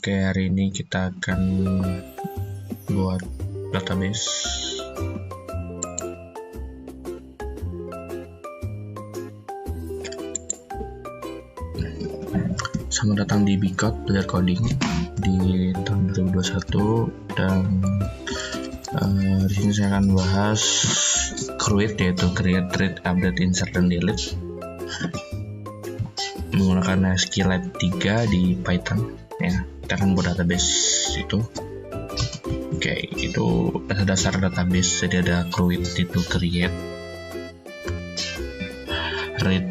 Oke, hari ini kita akan buat database. Selamat datang di Bcode Belajar Coding di tahun 2021, dan di sini saya akan bahas create, yaitu create, read, update, insert, dan delete menggunakan SQLite 3 di Python. Ya, kita akan buat database itu. Oke, itu dasar database. Jadi ada create, itu create, read,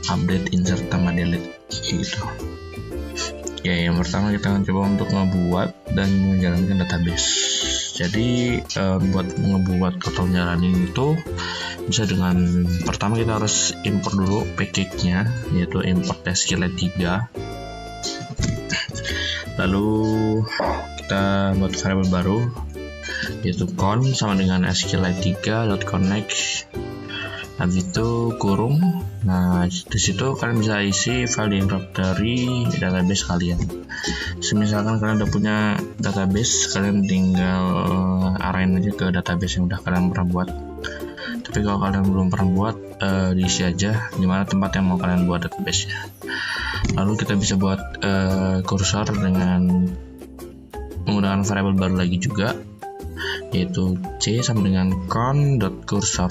update, insert, sama delete gitu. Ya, yang pertama kita akan coba untuk ngebuat dan menjalankan database. Jadi buat ngebuat atau jalanin itu bisa dengan, pertama kita harus import dulu package-nya, yaitu import SQLite 3. Lalu kita buat variable baru, yaitu const sama dengan SQLite 3.connect. Habis itu kurung. Nah, di situ kalian bisa isi file directory database kalian. Misalkan kalian udah punya database, kalian tinggal arahin aja ke database yang udah kalian pernah buat. Tapi kalau kalian belum pernah buat, diisi aja di mana tempat yang mau kalian buat database-nya. Lalu kita bisa buat kursor dengan menggunakan variable baru lagi juga, yaitu c sama dengan con.cursor.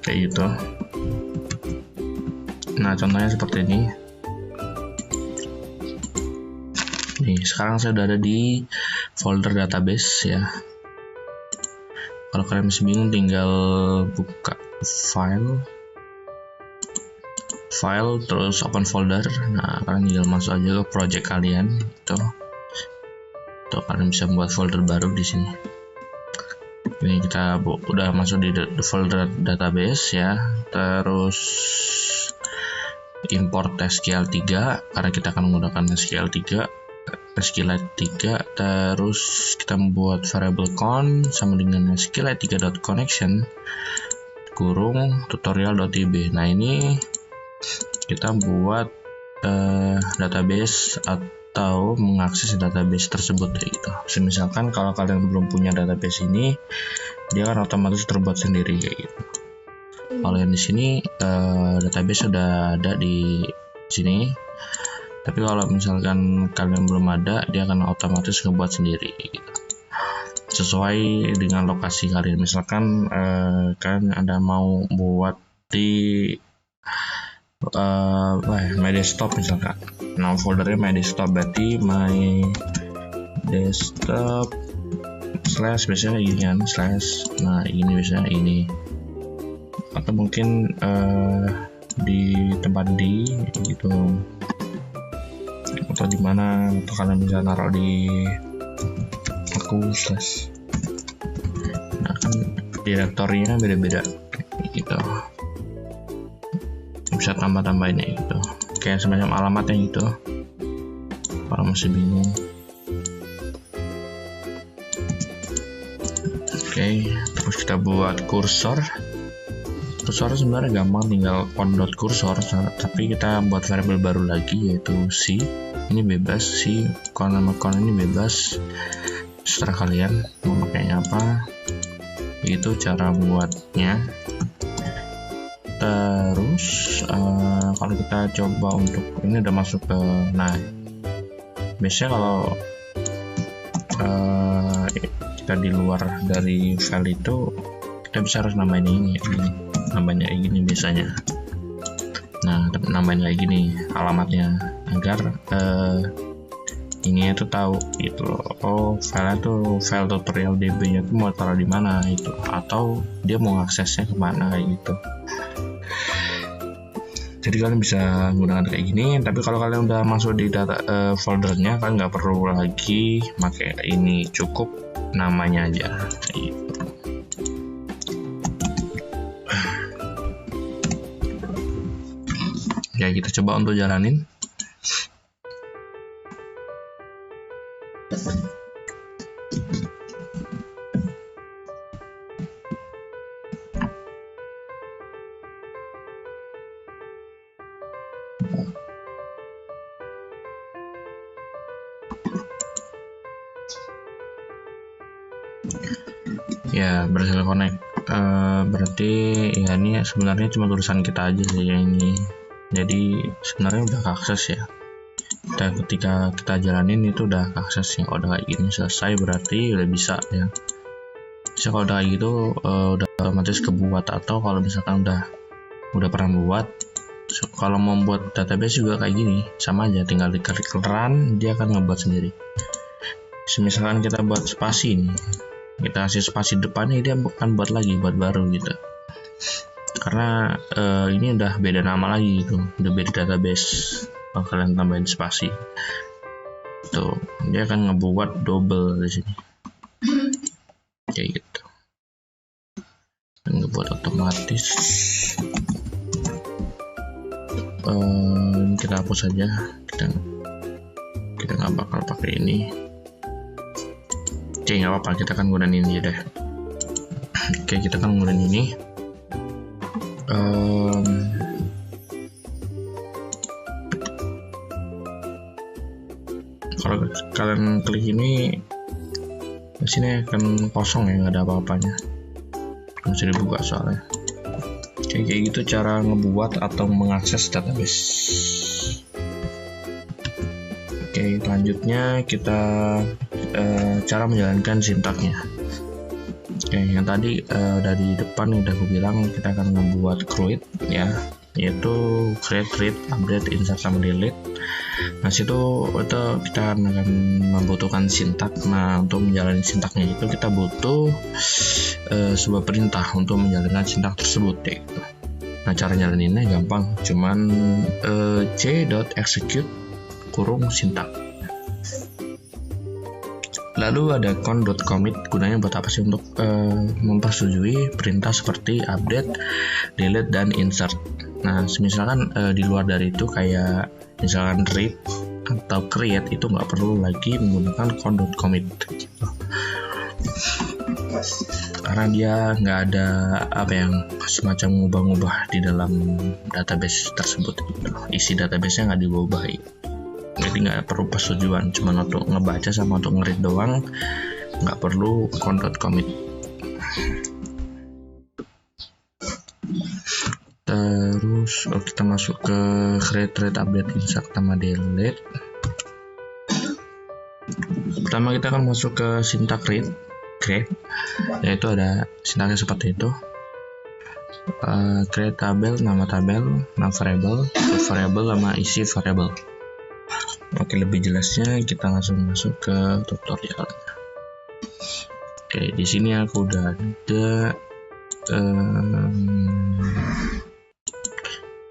Kayak gitu. Nah, contohnya seperti ini. Nih, sekarang saya udah ada di folder database ya. Kalau kalian masih bingung, tinggal buka file terus open folder. Nah, kalian tinggal masuk aja ke project kalian gitu. Tuh, kalian bisa buat folder baru di sini. Ini kita udah masuk di folder database ya. Terus import SQL3 karena kita akan menggunakan SQLite 3. Terus kita membuat variable const sama dengan SQLite 3.connection kurung tutorial.tb. Nah, ini kita buat database atau mengakses database tersebut gitu. Misalkan kalau kalian belum punya database ini, dia kan otomatis terbuat sendiri kayak gitu. Kalau yang di sini database sudah ada di sini. Tapi kalau misalkan kalian belum ada, dia akan otomatis ngebuat sendiri gitu. Sesuai dengan lokasi kalian. Misalkan kalian ada mau buat di my desktop misalkan. Nah, foldernya my desktop, berarti my desktop slash, biasanya gini kan, slash. Nah, ini biasanya ini, atau mungkin di tempat di gitu, atau di mana, atau kalian bisa naruh di aku slash. Nah, kan direktorinya beda-beda gitu, bisa tambah-tambahinnya gitu, kayak semacam alamatnya gitu kalau masih bingung. Oke, terus kita buat kursor sebenarnya gampang, tinggal con.cursor, tapi kita buat variable baru lagi, yaitu c. Ini bebas, c con sama con ini bebas, setelah kalian mau pakainya apa. Itu cara buatnya. Terus kalau kita coba untuk ini udah masuk ke, nah biasanya kalau kita di luar dari file itu, kita bisa harus nambahin ini, namanya kayak gini biasanya. Nah, nambahin kayak gini alamatnya agar ini itu tahu gitu loh. Oh, file itu file tutorial db-nya itu mau taruh di mana itu, atau dia mau aksesnya kemana kayak gitu. Jadi kalian bisa menggunakan kayak gini. Tapi kalau kalian udah masuk di data foldernya, kalian nggak perlu lagi pakai ini, cukup namanya aja gitu. Ya, kita coba untuk jalanin. Ya, berhasil connect. Berarti ya ini sebenarnya cuma tulisan kita aja sih yang ini. Jadi sebenarnya udah keakses ya. Ketika kita jalanin itu udah keakses ya. Udah kayak gini selesai berarti udah bisa ya. Bisa kalau udah kayak gitu udah otomatis kebuat, atau kalau misalkan udah pernah buat, kalau mau buat database juga kayak gini sama aja, tinggal diklik run dia akan ngebuat sendiri. Misalkan kita buat spasi nih, kita kasih spasi depannya, dia akan buat baru gitu, karena ini udah beda nama lagi gitu, udah beda database. Kalau kalian tambahin spasi tuh dia akan ngebuat double di sini kayak gitu, dan ngebuat otomatis. Kita hapus saja, kita nggak bakal pakai ini. Oke, nggak apa-apa, kita akan gunain ini deh. Oke, kita akan gunain ini. Kalau kalian klik ini, di sini akan kosong ya, nggak ada apa-apanya, bisa dibuka soalnya. Oke, kayak gitu cara ngebuat atau mengakses database. Oke, selanjutnya kita cara menjalankan sintaknya. Oke, yang tadi dari depan udah aku bilang kita akan membuat create ya, yaitu create, read, update, insert, sama delete. Nah, situ itu kita akan membutuhkan sintak. Nah, untuk menjalani sintaknya itu kita butuh sebuah perintah untuk menjalankan sintak tersebut ya. Nah, cara jalaninnya gampang, cuman c.execute kurung sintak. Lalu ada con.commit, gunanya buat apa sih? Untuk mempersetujui perintah seperti update, delete, dan insert. Nah, misalkan di luar dari itu kayak misalkan read atau create itu nggak perlu lagi menggunakan con.commit gitu. Karena dia nggak ada apa yang semacam ngubah-ngubah di dalam database tersebut gitu. Isi database-nya nggak diubah gitu. Jadi nggak perlu persetujuan, cuma untuk ngebaca sama untuk nge-read doang, nggak perlu con.commit. Terus kita masuk ke create, read, update, insert, sama delete. Pertama kita akan masuk ke sintak create, yaitu ada sintaknya seperti itu. Create tabel, nama variable, sama isi variable. Oke, lebih jelasnya kita langsung masuk ke tutorial. Oke, di sini aku udah ada.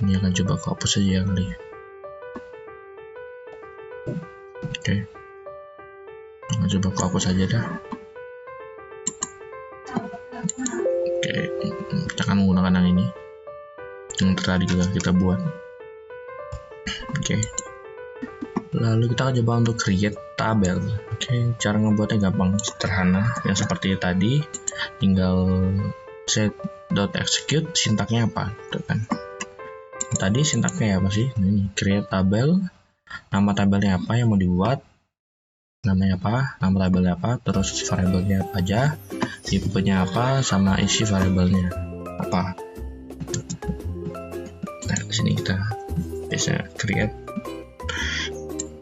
Ini akan coba aku hapus saja kali. Oke, akan coba aku hapus saja dah. Oke, kita akan menggunakan yang ini, yang tadi kita buat. Oke. Lalu kita akan coba untuk create tabel. Oke, cara ngebuatnya gampang, sederhana, yang seperti tadi, tinggal set.execute, sintaknya apa gitu kan. Tadi sintaknya apa sih? Ini create tabel, nama tabelnya apa yang mau dibuat, namanya apa, nama tabelnya apa, terus variabelnya apa aja, tipenya apa, sama isi variabelnya apa. Nah, di sini kita bisa create.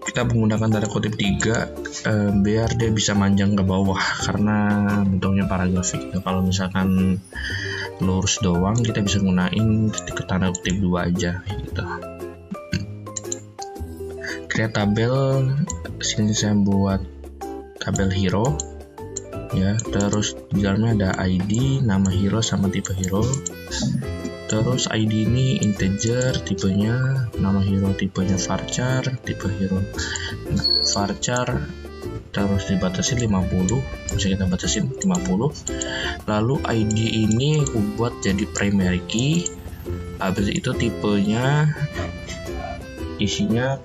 Kita menggunakan tanda kutip 3 biar dia bisa manjang ke bawah karena bentuknya paragrafik gitu. Kalau misalkan lurus doang kita bisa gunain tanda kutip 2 aja gitu. Create tabel, sini saya buat tabel hero ya, terus di dalamnya ada ID, nama hero, sama tipe hero. Terus ID ini integer, tipenya nama hero, tipenya varchar, tipe hero varchar, terus dibatasi 50, bisa kita batasin 50. Lalu ID ini aku buat jadi primary key, habis itu tipenya isinya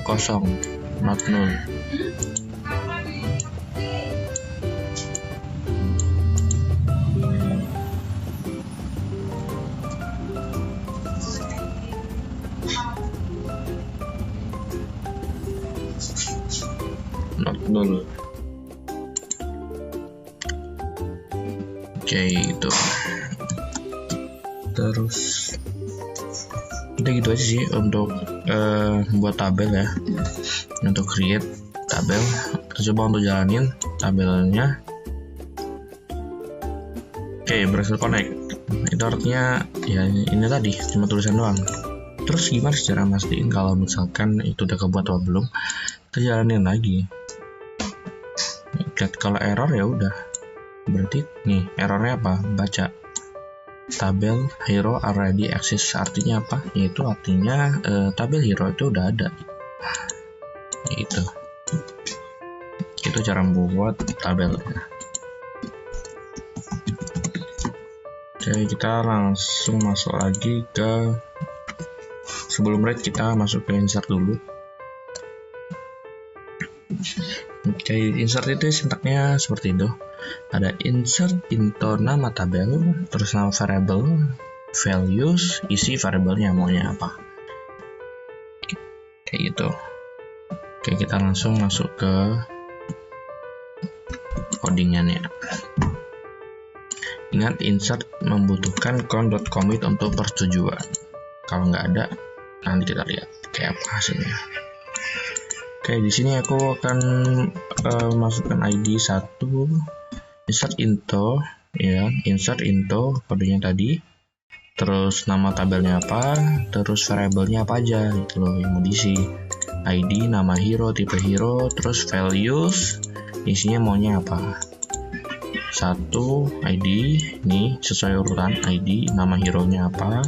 kosong, not null. not null. Oke, itu. Terus udah gitu aja sih untuk buat tabel ya. Untuk create tabel, kita coba untuk jalanin tabelnya. Oke, berhasil connect. Itu artinya ya ini tadi cuma tulisan doang. Terus gimana cara mastiin kalau misalkan itu udah kebuat atau belum? Kita jalanin lagi. Lihat kalau error ya udah. Berarti nih errornya apa? Baca tabel hero already exists, artinya apa? Yaitu artinya tabel hero itu udah ada. Itu cara membuat tabelnya. Oke, kita langsung masuk lagi ke, sebelum read kita masuk ke insert dulu. Oke, insert itu sintaknya seperti itu. Ada insert into nama tabel, terus nama variable, values, isi variabelnya maunya apa. Kayak gitu. Oke, kita langsung masuk ke codingnya nih. Ingat, insert membutuhkan count.commit untuk persetujuan. Kalau nggak ada, nanti kita lihat kayak apa hasilnya. Oke, di sini aku akan masukkan ID 1, insert into, ya, insert into kodenya tadi, terus nama tabelnya apa, terus variabelnya apa aja, gitu loh yang mau diisi. ID, nama hero, tipe hero, terus values, isinya maunya apa. 1 ID, ini sesuai urutan ID, nama hero nya apa,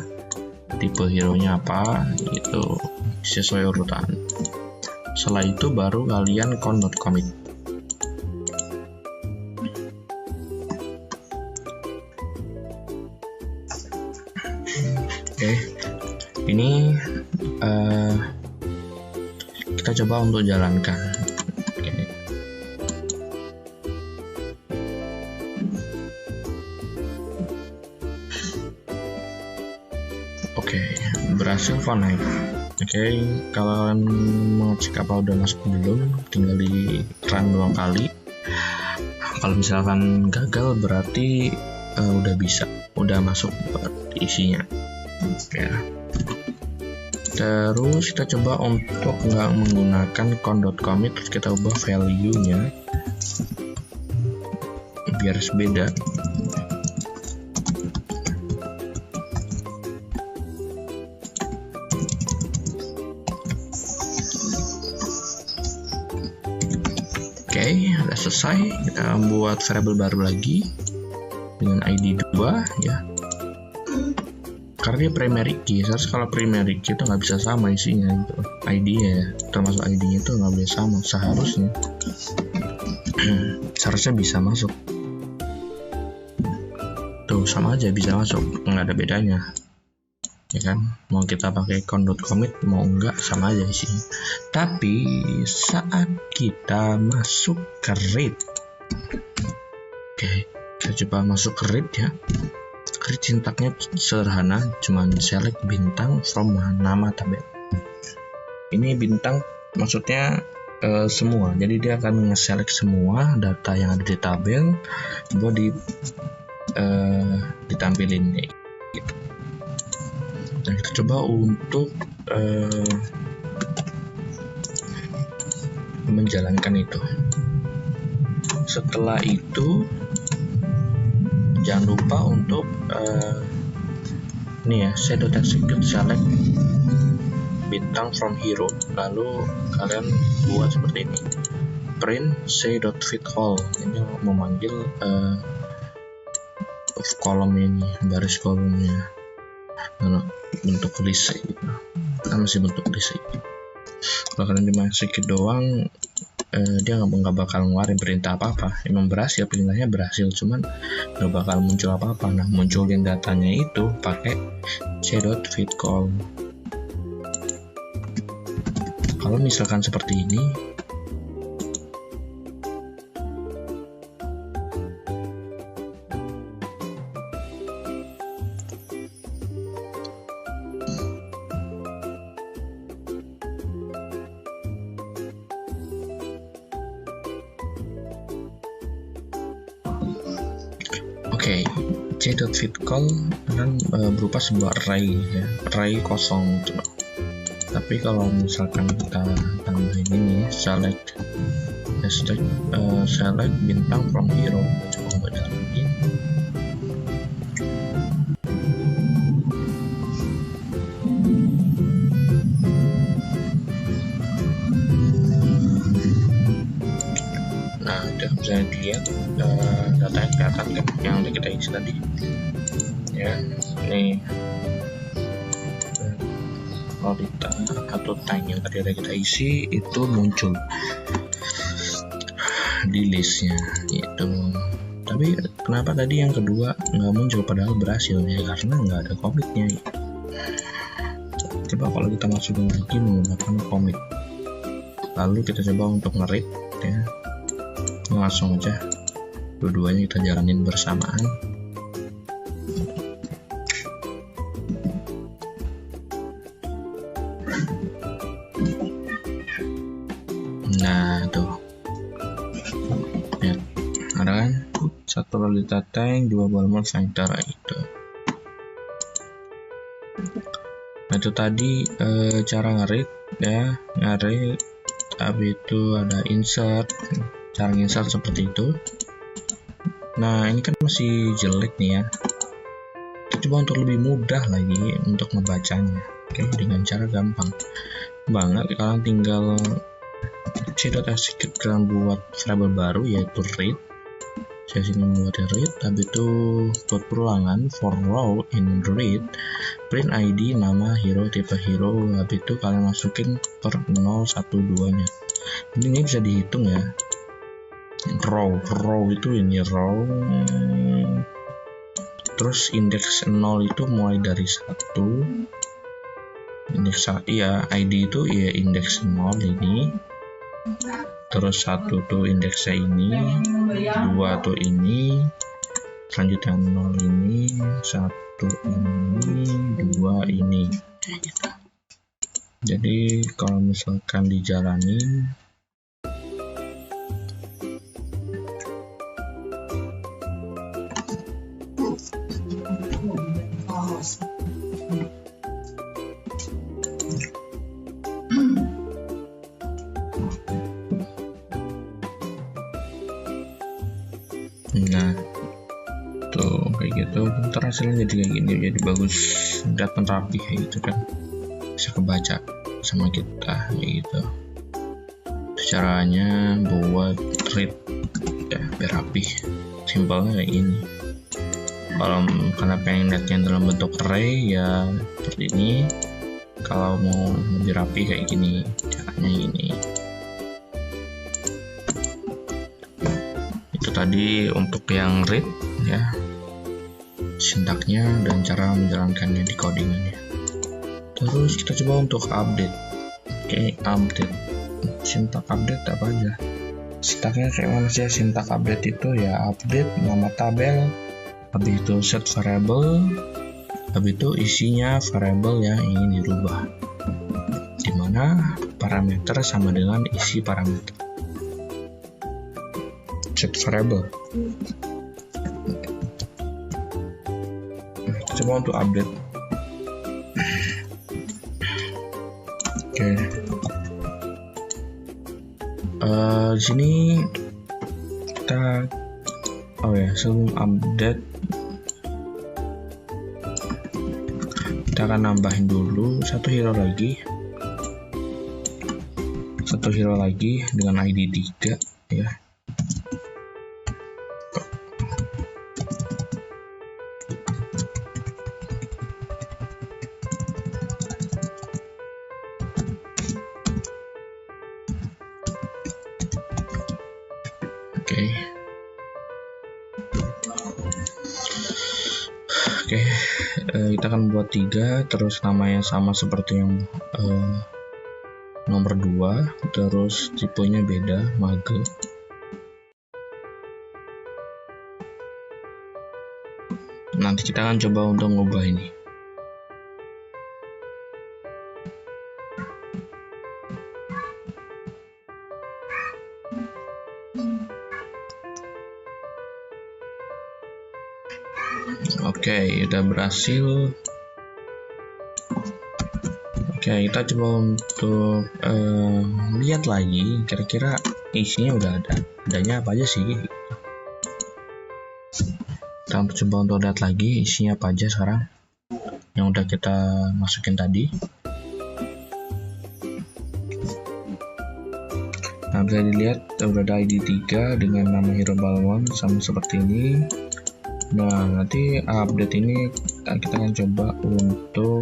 tipe hero nya apa, gitu, sesuai urutan. Setelah itu baru kalian count.commit. Oke, ini kita coba untuk jalankan. Oke, berhasil connect. Oke, kalau kalian mau cek apa udah masuk belum, tinggal di run 2 kali. Kalau misalkan gagal berarti udah bisa, udah masuk isinya. Ya. Terus kita coba untuk nggak menggunakan count.commit, terus kita ubah value-nya biar beda. Oke, udah selesai. Kita buat variabel baru lagi dengan ID 2 ya. Karena dia primary key, kalau primary key itu nggak bisa sama isinya gitu. ID-nya ya, termasuk ID-nya itu nggak boleh sama seharusnya. Seharusnya bisa masuk. Tuh sama aja bisa masuk, nggak ada bedanya. Ya kan, mau kita pakai count.commit mau enggak sama aja isinya. Tapi saat kita masuk ke read, oke, kita coba masuk ke read ya. Read sintaknya sederhana, cuman select bintang from nama tabel. Ini bintang maksudnya semua, jadi dia akan nge-select semua data yang ada di tabel buat ditampilin gitu. Nah, kita coba untuk menjalankan itu. Setelah itu jangan lupa untuk ini ya, say.execute select bintang from hero, lalu kalian buat seperti ini, print say.fitAll, ini memanggil kolom ini, baris kolomnya. Nah, bentuk list gitu. Kita masih bentuk list gitu. Kalau kalian dimasukin doang, dia nggak bakal ngeluarin perintah apa-apa. Emang berhasil, perintahnya berhasil, cuman nggak bakal muncul apa-apa. Nah, munculin datanya itu pakai c.fitCall. Kalau misalkan seperti ini, Oke, c.fitCall akan berupa sebuah array ya, array kosong gitu. Tapi kalau misalkan kita tambahin ini select bintang from hero, coba jalanin. Nah, udah bisa dilihat data yang kelihatan kan yang udah kita isi tadi ya. Nih lolita atau tank yang tadi ada kita isi itu muncul di listnya itu. Tapi kenapa tadi yang kedua nggak muncul padahal berhasil ya, karena nggak ada komitnya. Coba kalau kita masukin lagi menggunakan komit, lalu kita coba untuk nge-read ya, langsung aja dua-duanya kita jalanin bersamaan. Nah tuh ya, ada kan satu lolita tank, dua balmer fighter itu. Nah itu tadi cara nge-read ya, nge-read. Habis itu ada insert, cara insert seperti itu. Nah ini kan masih jelek nih ya, kita coba untuk lebih mudah lagi untuk membacanya. Oke, dengan cara gampang banget, kalian tinggal c.execute, kalian buat variable baru yaitu read. Saya sini membuat read, habis itu buat perulangan for row in read, print ID, nama hero, tipe hero, habis itu kalian masukin per 0, 1, 2 nya. Ini bisa dihitung ya, row itu ini row, terus indeks 0 itu mulai dari 1, indeks ya ID itu ya indeks 0 ini, terus 1 tuh indeksnya ini, 2 tuh ini, selanjutnya 0 ini, 1 ini, 2 ini. Jadi kalau misalkan dijalanin nah tuh kayak gitu, ntar hasilnya jadi kayak gini, jadi bagus, kelihatan rapi kayak gitu kan, bisa kebaca sama kita kayak gitu. Caranya buat read ya biar rapi, simpelnya kayak gini. Kalau karena pengen lihatnya dalam bentuk array ya seperti ini, kalau mau lebih rapi kayak gini, caranya gini. Itu tadi untuk yang read ya, sintaknya dan cara menjalankannya di codingannya. Terus kita coba untuk update. Oke, update. Sintak update apa aja? Sintaknya kayak mana sih? Sintak update itu ya update nama tabel, habis itu set variable, habis itu isinya variable yang ingin dirubah, dimana parameter sama dengan isi parameter. Set variable. Coba untuk update. Oke. Di sini kita sebelum update kita akan nambahin dulu satu hero lagi dengan ID 3 ya. Oke, kita akan buat 3, terus namanya sama seperti yang nomor 2, terus tipenya beda, mage. Nanti kita akan coba untuk ngubah ini. Oke, udah berhasil. Oke, kita coba untuk lihat lagi kira-kira isinya udah adanya apa aja sih. Kita coba untuk lihat lagi isinya apa aja sekarang yang udah kita masukin tadi. Nah, bisa dilihat udah ada ID 3 dengan nama Hero Balmond sama seperti ini. Nah, nanti update ini kita akan coba untuk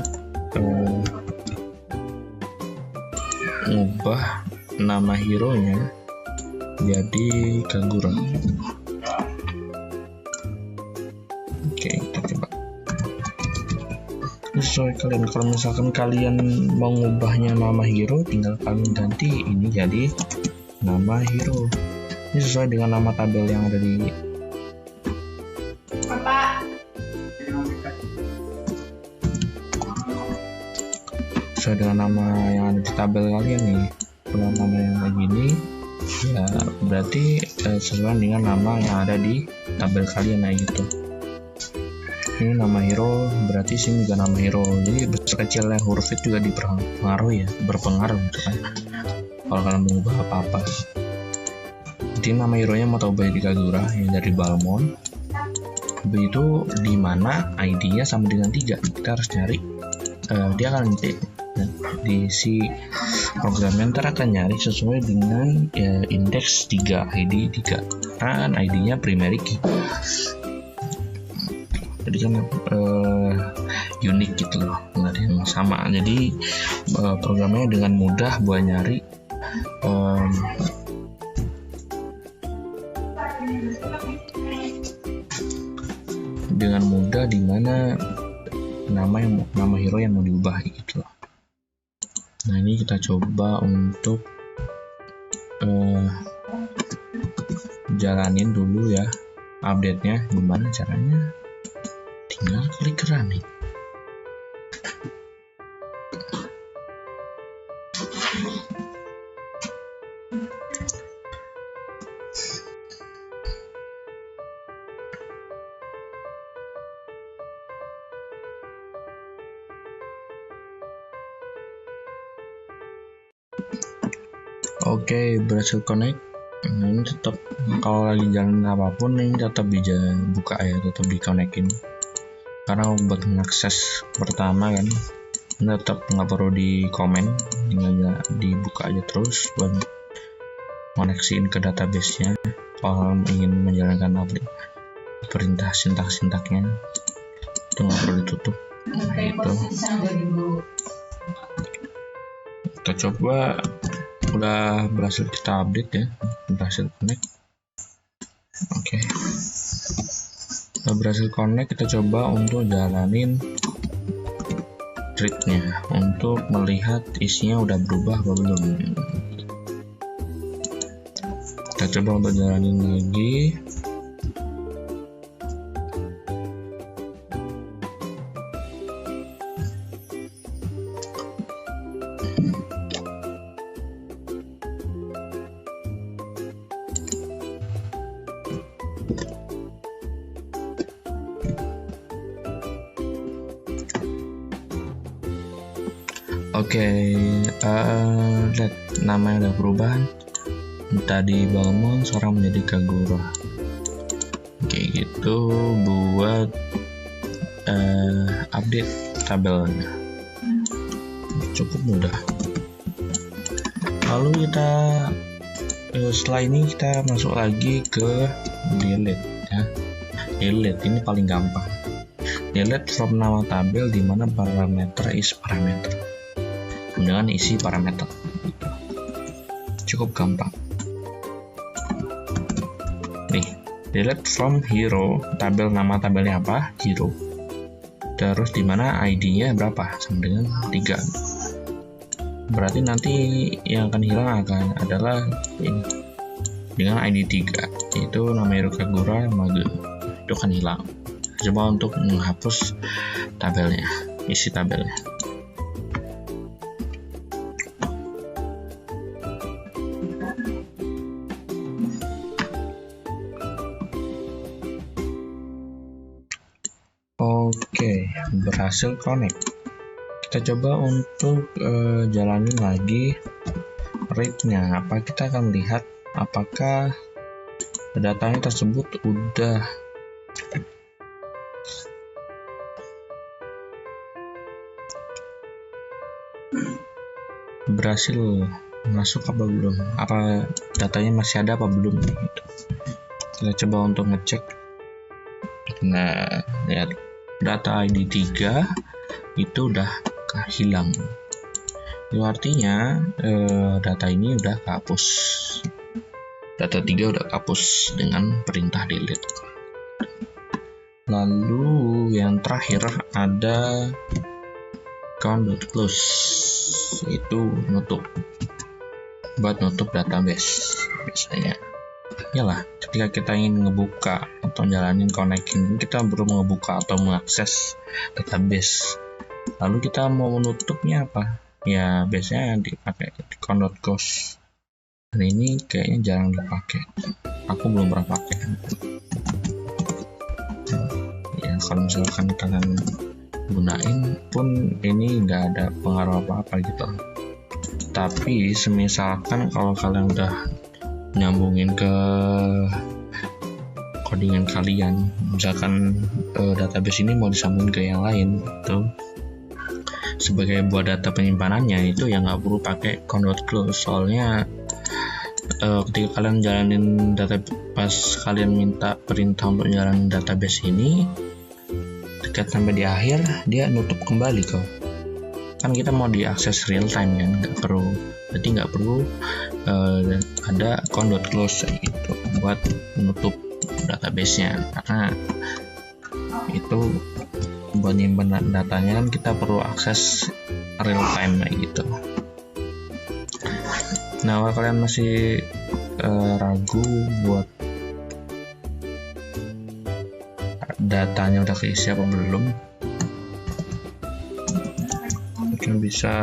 ngubah nama hero nya jadi Kagura. Oke, kita coba. Sesuai kalian, kalau misalkan kalian mau ngubahnya nama hero, tinggal kalian ganti ini jadi nama hero. Ini sesuai dengan nama tabel yang ada di sesuai dengan nama yang ada di tabel kalian nih. Kalau nama yang kayak gini ya berarti sesuai dengan nama yang ada di tabel kalian gitu. Ini nama hero, berarti sini juga nama hero. Jadi besar kecilnya huruf itu juga berpengaruh gitu kan. Kalau kalian mengubah apa-apa. Jadi nama hero nya mau tahu jadi Kagura yang dari Balmond. Begitu di mana ID-nya sama dengan 3. Kita harus nyari dia akan di si programnya ntar akan nyari sesuai dengan indeks 3, ID 3 kan ID-nya primary key. Jadi kan unik gitu loh, nggak ada yang sama. Jadi programnya dengan mudah buat nyari dengan mudah di mana nama hero yang mau diubah gitu loh. Nah, ini kita coba untuk jalanin dulu ya update-nya. Gimana caranya? Tinggal klik running. Oke, berhasil connect. Nah, ini tetap kalau lagi jalan apapun ini tetap bisa buka ya, tetap di-connectin. Karena buat mengakses pertama kan, ini tetap nggak perlu di komen, tinggal dibuka aja terus buat koneksiin ke database-nya. Kalau ingin menjalankan perintah sintak-sintaknya itu nggak perlu ditutup. Nah, itu kita coba. Udah berhasil kita update ya, berhasil connect. Oke, udah berhasil connect. Kita coba untuk jalanin read-nya untuk melihat isinya udah berubah atau belum. Kita coba untuk jalanin lagi. Oke, lihat namanya udah berubah. Tadi Balmond sekarang menjadi Kagura. Oke, gitu buat update tabelnya. Cukup mudah. Lalu kita setelah ini kita masuk lagi ke delete ya. Delete ini paling gampang. Delete from nama tabel di mana parameter is parameter. Dengan isi parameter, cukup gampang. Nih, delete from hero, tabel nama tabelnya apa? Hero. Terus di mana ID-nya berapa? Sama dengan 3. Berarti nanti yang akan hilang adalah ini dengan ID 3, yaitu nama hero Kagura Mage. Itu akan hilang. Coba untuk menghapus tabelnya, isi tabelnya. Oke, berhasil connect. Kita coba untuk jalanin lagi read-nya. Apa kita akan lihat apakah datanya tersebut udah berhasil masuk apa belum, apa datanya masih ada apa belum gitu. Kita coba untuk ngecek. Nah, lihat data ID 3 itu udah hilang. Itu artinya data ini udah kehapus. Data 3 udah kehapus dengan perintah delete. Lalu yang terakhir ada count.close, itu buat nutup database biasanya. Yalah, ketika kita ingin ngebuka atau jalanin connecting, kita belum ngebuka atau mengakses database. Lalu kita mau menutupnya apa? Ya biasanya dipakai count.close. Dan ini kayaknya jarang dipakai. Aku belum pernah pakai. Ya kalau misalkan kalian gunain pun ini nggak ada pengaruh apa-apa gitu. Tapi semisalkan kalau kalian udah nyambungin ke codingan kalian, misalkan database ini mau disambungin ke yang lain gitu, sebagai buat data penyimpanannya itu ya nggak perlu pakai count.close. Soalnya ketika kalian jalanin data, pas kalian minta perintah untuk jalanin database ini, dekat sampai di akhir dia nutup kembali kok. Kan kita mau diakses real time kan, berarti nggak perlu ada count.close gitu buat menutup database-nya, karena itu buat nyimpen datanya kan kita perlu akses real time gitu. Nah, kalau kalian masih ragu buat datanya udah keisi apa belum, mungkin bisa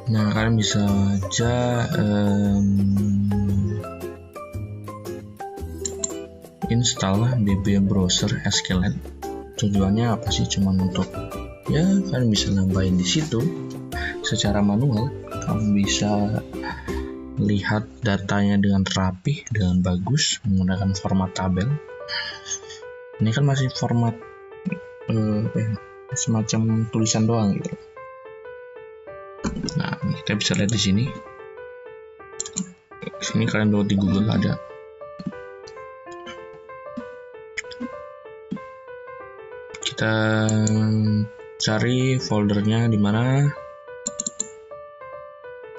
kalian bisa aja install BB Browser SQLite. Tujuannya apa sih? Cuman untuk ya kalian bisa nambahin di situ secara manual. Kalian bisa lihat datanya dengan rapi, dengan bagus menggunakan format tabel. Ini kan masih format semacam tulisan doang gitu. Nah, kita bisa lihat di sini. Sini kalian download di Google ada. Kita cari foldernya di mana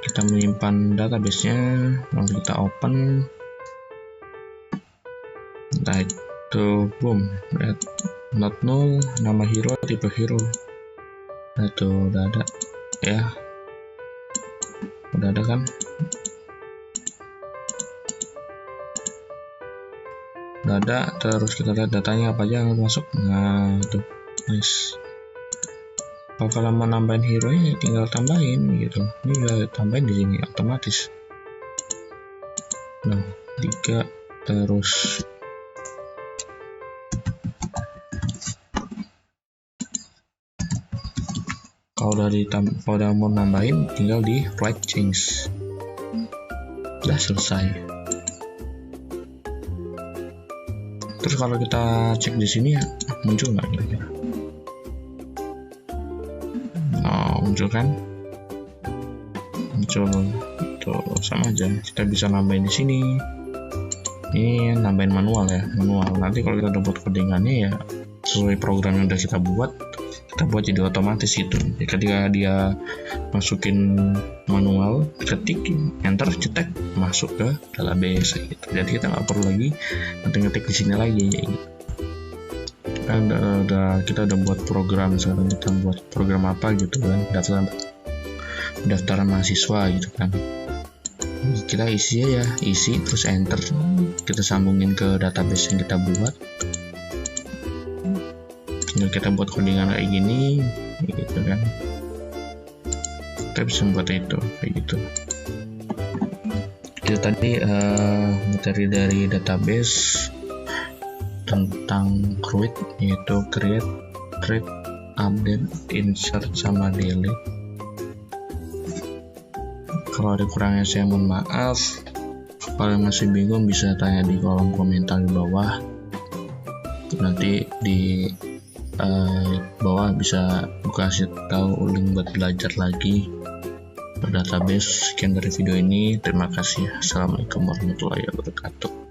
kita menyimpan database-nya, lalu kita open. Nah, itu boom, lihat not null, nama hero, tipe hero. Nah, itu udah ada ya. Udah ada kan? Udah ada. Terus kita lihat datanya apa aja yang masuk. Nah, itu nice. Kalau kalian mau nambahin hero nya tinggal tambahin gitu. Ini udah tambahin di sini otomatis. Nah, 3 terus kalau udah mau nambahin tinggal di write change. Udah selesai. Terus kalau kita cek di sini ya muncul nggak kira-kira? Oh, muncul kan? Muncul tuh, sama aja. Kita bisa nambahin di sini. Ini nambahin manual ya, manual. Nanti kalau kita udah buat codingannya ya sesuai program yang udah kita buat jadi otomatis gitu. Ketika dia masukin manual, ketik, enter, cetek, masuk ke database gitu. Jadi kita nggak perlu lagi ngetik di sini lagi ya gitu. Kita udah buat program, sekarang kita buat program apa gitu kan, daftaran mahasiswa gitu kan. Kita isi terus enter, kita sambungin ke database yang kita buat. kita buat codingan kayak gini gitu kan, kita bisa buat itu kayak gitu. Itu tadi materi dari database tentang Create, yaitu create, update, insert, sama delete. Kalau ada kurangnya saya mohon maaf. Kalau masih bingung bisa tanya di kolom komentar di bawah. Nanti di bawah bisa kasih tahu link buat belajar lagi database. Sekian dari video ini, terima kasih. Assalamualaikum warahmatullahi wabarakatuh.